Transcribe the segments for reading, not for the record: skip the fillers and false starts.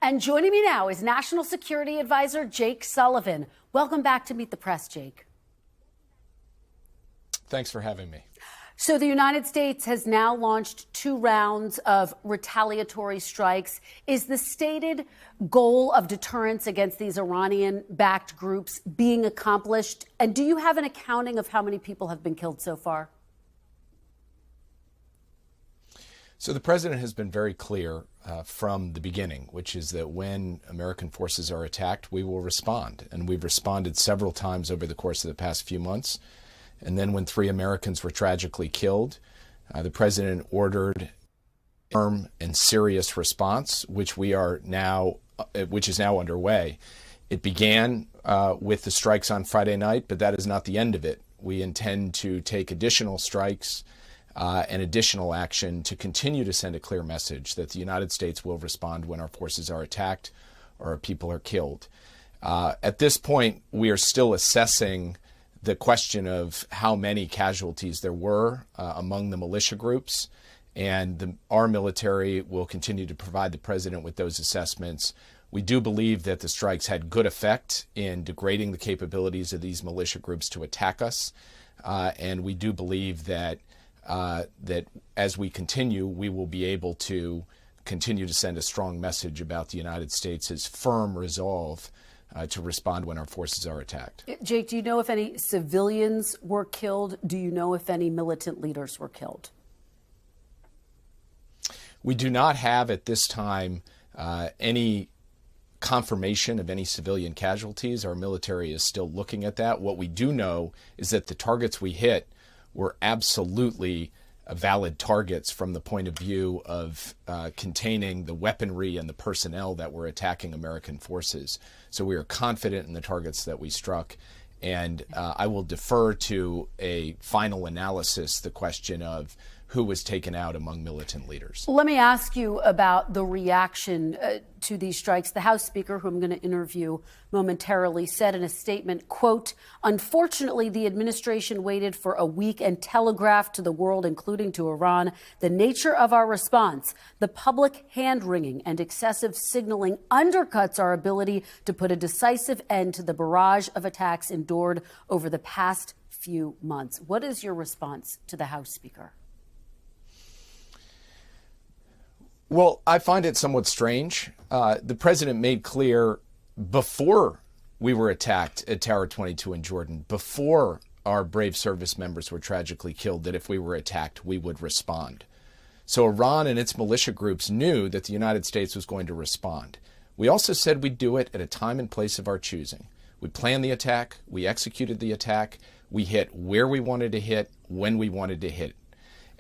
And joining me now is National Security Adviser Jake Sullivan. Welcome back to Meet the Press, Jake. Thanks for having me. So the United States has now launched 2 rounds of retaliatory strikes. Is the stated goal of deterrence against these Iranian-backed groups being accomplished? And do you have an accounting of how many people have been killed so far? So the president has been very clear from the beginning, which is that when American forces are attacked, we will respond. And we've responded several times over the course of the past few months. And then when 3 Americans were tragically killed, the president ordered a firm and serious response, which is now underway. It began with the strikes on Friday night, but that is not the end of it. We intend to take additional strikes and additional action to continue to send a clear message that the United States will respond when our forces are attacked or our people are killed. At this point, we are still assessing the question of how many casualties there were among the militia groups, and our military will continue to provide the president with those assessments. We do believe that the strikes had good effect in degrading the capabilities of these militia groups to attack us, and we do believe that as we continue, we will be able to continue to send a strong message about the United States' firm resolve to respond when our forces are attacked. Jake, do you know if any civilians were killed? Do you know if any militant leaders were killed? We do not have at this time any confirmation of any civilian casualties. Our military is still looking at that. What we do know is that the targets we hit were absolutely valid targets from the point of view of containing the weaponry and the personnel that were attacking American forces. So we are confident in the targets that we struck. And I will defer to a final analysis the question of who was taken out among militant leaders. Let me ask you about the reaction to these strikes. The House Speaker, who I'm going to interview momentarily, said in a statement, quote, "Unfortunately, the administration waited for a week and telegraphed to the world, including to Iran, the nature of our response. The public hand-wringing and excessive signaling undercuts our ability to put a decisive end to the barrage of attacks endured over the past few months." What is your response to the House Speaker? Well, I find it somewhat strange. The president made clear before we were attacked at Tower 22 in Jordan, before our brave service members were tragically killed, that if we were attacked, we would respond. So Iran and its militia groups knew that the United States was going to respond. We also said we'd do it at a time and place of our choosing. We planned the attack. We executed the attack. We hit where we wanted to hit, when we wanted to hit.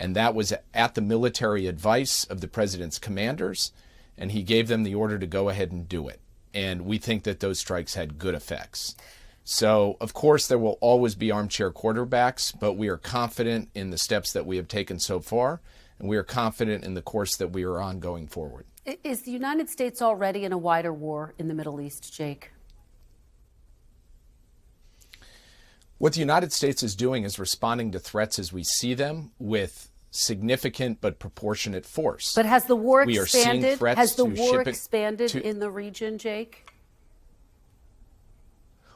And that was at the military advice of the president's commanders, and he gave them the order to go ahead and do it. And we think that those strikes had good effects. So, of course, there will always be armchair quarterbacks, but we are confident in the steps that we have taken so far, and we are confident in the course that we are on going forward. Is the United States already in a wider war in the Middle East, Jake? What the United States is doing is responding to threats as we see them with significant but proportionate force. But has the war expanded? Has the war expanded in the region, Jake?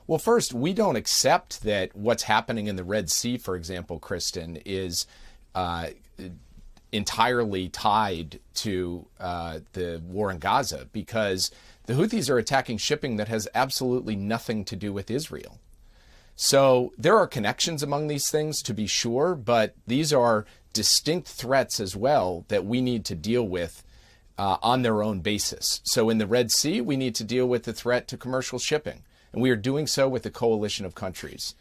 Well, first, we don't accept that what's happening in the Red Sea, for example, Kristen, is entirely tied to the war in Gaza, because the Houthis are attacking shipping that has absolutely nothing to do with Israel. So there are connections among these things, to be sure, but these are distinct threats as well that we need to deal with on their own basis. So in the Red Sea, we need to deal with the threat to commercial shipping, and we are doing so with a coalition of countries.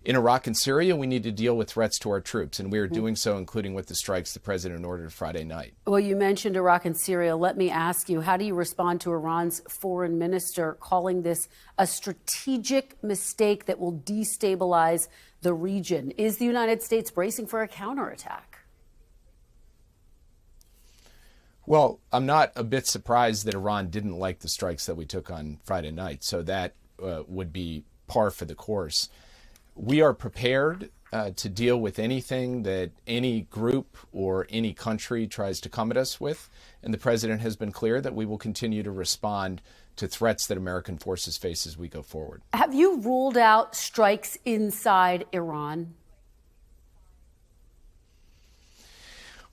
In Iraq and Syria, we need to deal with threats to our troops, and we are doing so, including with the strikes the president ordered Friday night. Well, you mentioned Iraq and Syria. Let me ask you, how do you respond to Iran's foreign minister calling this a strategic mistake that will destabilize the region? Is the United States bracing for a counterattack? Well, I'm not a bit surprised that Iran didn't like the strikes that we took on Friday night, so that would be par for the course. We are prepared to deal with anything that any group or any country tries to come at us with. And the president has been clear that we will continue to respond to threats that American forces face as we go forward. Have you ruled out strikes inside Iran?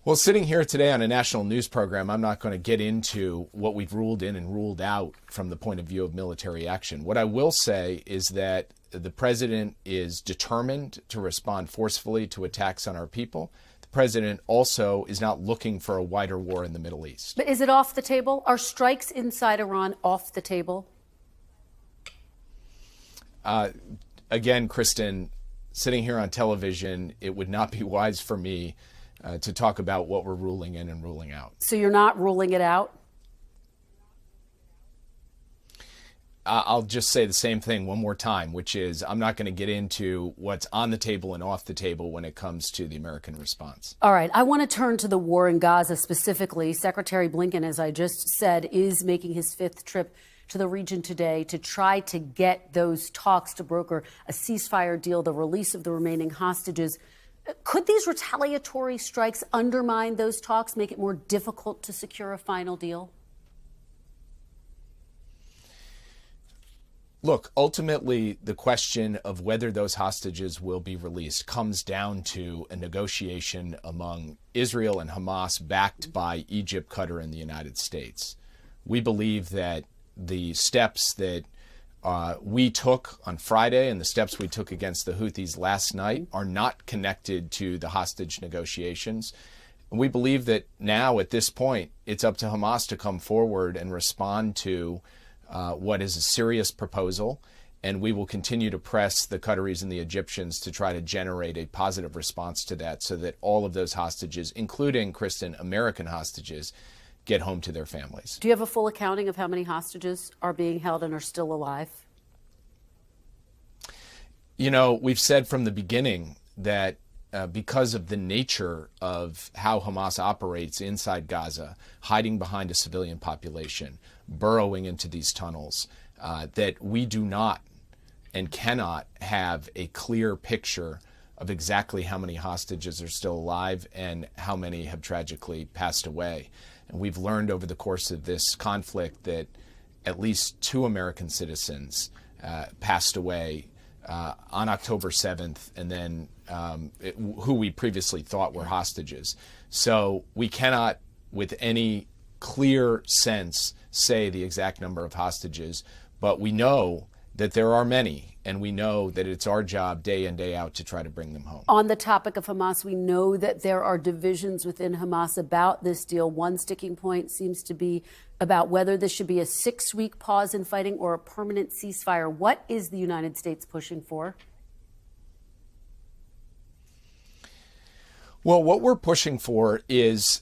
Well, sitting here today on a national news program, I'm not going to get into what we've ruled in and ruled out from the point of view of military action. What I will say is that the president is determined to respond forcefully to attacks on our people. The president also is not looking for a wider war in the Middle East. But is it off the table? Are strikes inside Iran off the table? Again, Kristen, sitting here on television, it would not be wise for me to talk about what we're ruling in and ruling out. So you're not ruling it out? I'll just say the same thing one more time, which is I'm not going to get into what's on the table and off the table when it comes to the American response. All right. I want to turn to the war in Gaza specifically. Secretary Blinken, as I just said, is making his fifth trip to the region today to try to get those talks to broker a ceasefire deal, the release of the remaining hostages. Could these retaliatory strikes undermine those talks, make it more difficult to secure a final deal? Look, ultimately, the question of whether those hostages will be released comes down to a negotiation among Israel and Hamas backed by Egypt, Qatar, and the United States. We believe that the steps that we took on Friday and the steps we took against the Houthis last night are not connected to the hostage negotiations. And we believe that now, at this point, it's up to Hamas to come forward and respond to what is a serious proposal. And we will continue to press the Qataris and the Egyptians to try to generate a positive response to that so that all of those hostages, including, Kristen, American hostages, get home to their families. Do you have a full accounting of how many hostages are being held and are still alive? You know, we've said from the beginning that because of the nature of how Hamas operates inside Gaza, hiding behind a civilian population, burrowing into these tunnels, that we do not and cannot have a clear picture of exactly how many hostages are still alive and how many have tragically passed away. And we've learned over the course of this conflict that at least 2 American citizens passed away on October 7th, and then who we previously thought were hostages. So we cannot, with any clear sense, say the exact number of hostages, but we know that there are many, and we know that it's our job day in, day out to try to bring them home. On the topic of Hamas, we know that there are divisions within Hamas about this deal. One sticking point seems to be about whether this should be a 6-week pause in fighting or a permanent ceasefire. What is the United States pushing for? Well, what we're pushing for is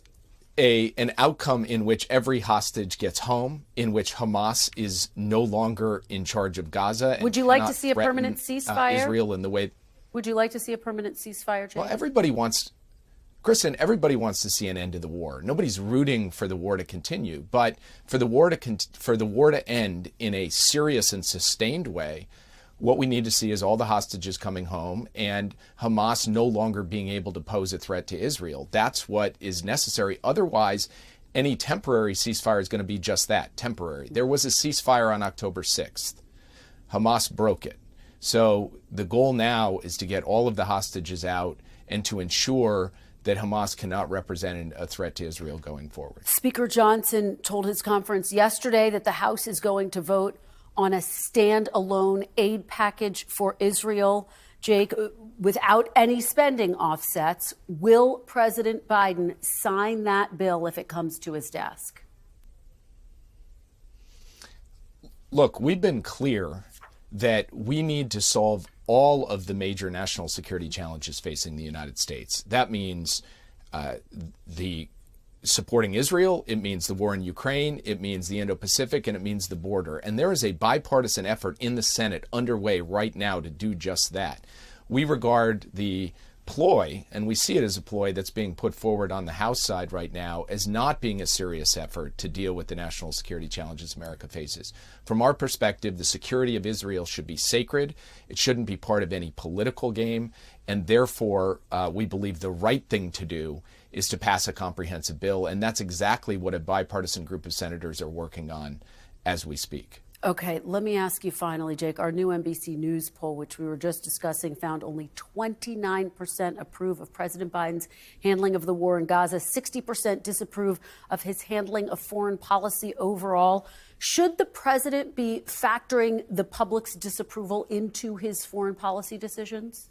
an outcome in which every hostage gets home, in which Hamas is no longer in charge of Gaza. Would you like to see a permanent ceasefire? Israel in the way. Would you like to see a permanent ceasefire, Jake? Well, everybody wants, Kristen, everybody wants to see an end to the war. Nobody's rooting for the war to continue, but for the war to end in a serious and sustained way, what we need to see is all the hostages coming home and Hamas no longer being able to pose a threat to Israel. That's what is necessary. Otherwise, any temporary ceasefire is going to be just that, temporary. There was a ceasefire on October 6th. Hamas broke it. So the goal now is to get all of the hostages out and to ensure that Hamas cannot represent a threat to Israel going forward. Speaker Johnson told his conference yesterday that the House is going to vote on a standalone aid package for Israel. Jake, without any spending offsets, will President Biden sign that bill if it comes to his desk? Look, we've been clear that we need to solve all of the major national security challenges facing the United States. That means the supporting Israel, it means the war in Ukraine, it means the Indo-Pacific, and it means the border. And there is a bipartisan effort in the Senate underway right now to do just that. We regard the ploy, and we see it as a ploy that's being put forward on the House side right now as not being a serious effort to deal with the national security challenges America faces. From our perspective, the security of Israel should be sacred. It shouldn't be part of any political game, and therefore we believe the right thing to do is to pass a comprehensive bill, and that's exactly what a bipartisan group of senators are working on as we speak. Okay, let me ask you finally, Jake, our new NBC News poll, which we were just discussing, found only 29% approve of President Biden's handling of the war in Gaza, 60% disapprove of his handling of foreign policy overall. Should the president be factoring the public's disapproval into his foreign policy decisions?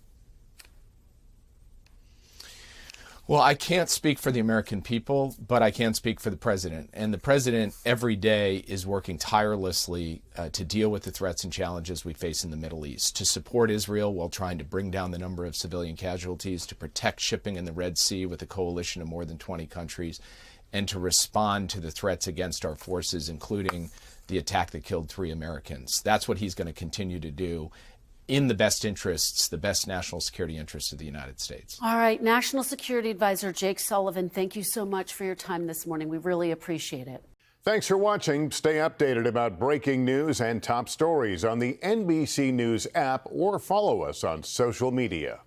Well, I can't speak for the American people, but I can speak for the president. And the president every day is working tirelessly to deal with the threats and challenges we face in the Middle East, to support Israel while trying to bring down the number of civilian casualties, to protect shipping in the Red Sea with a coalition of more than 20 countries, and to respond to the threats against our forces, including the attack that killed 3 Americans. That's what he's going to continue to do, in the best interests, the best national security interests of the United States. All right, National Security Advisor Jake Sullivan, thank you so much for your time this morning. We really appreciate it. Thanks for watching. Stay updated about breaking news and top stories on the NBC News app or follow us on social media.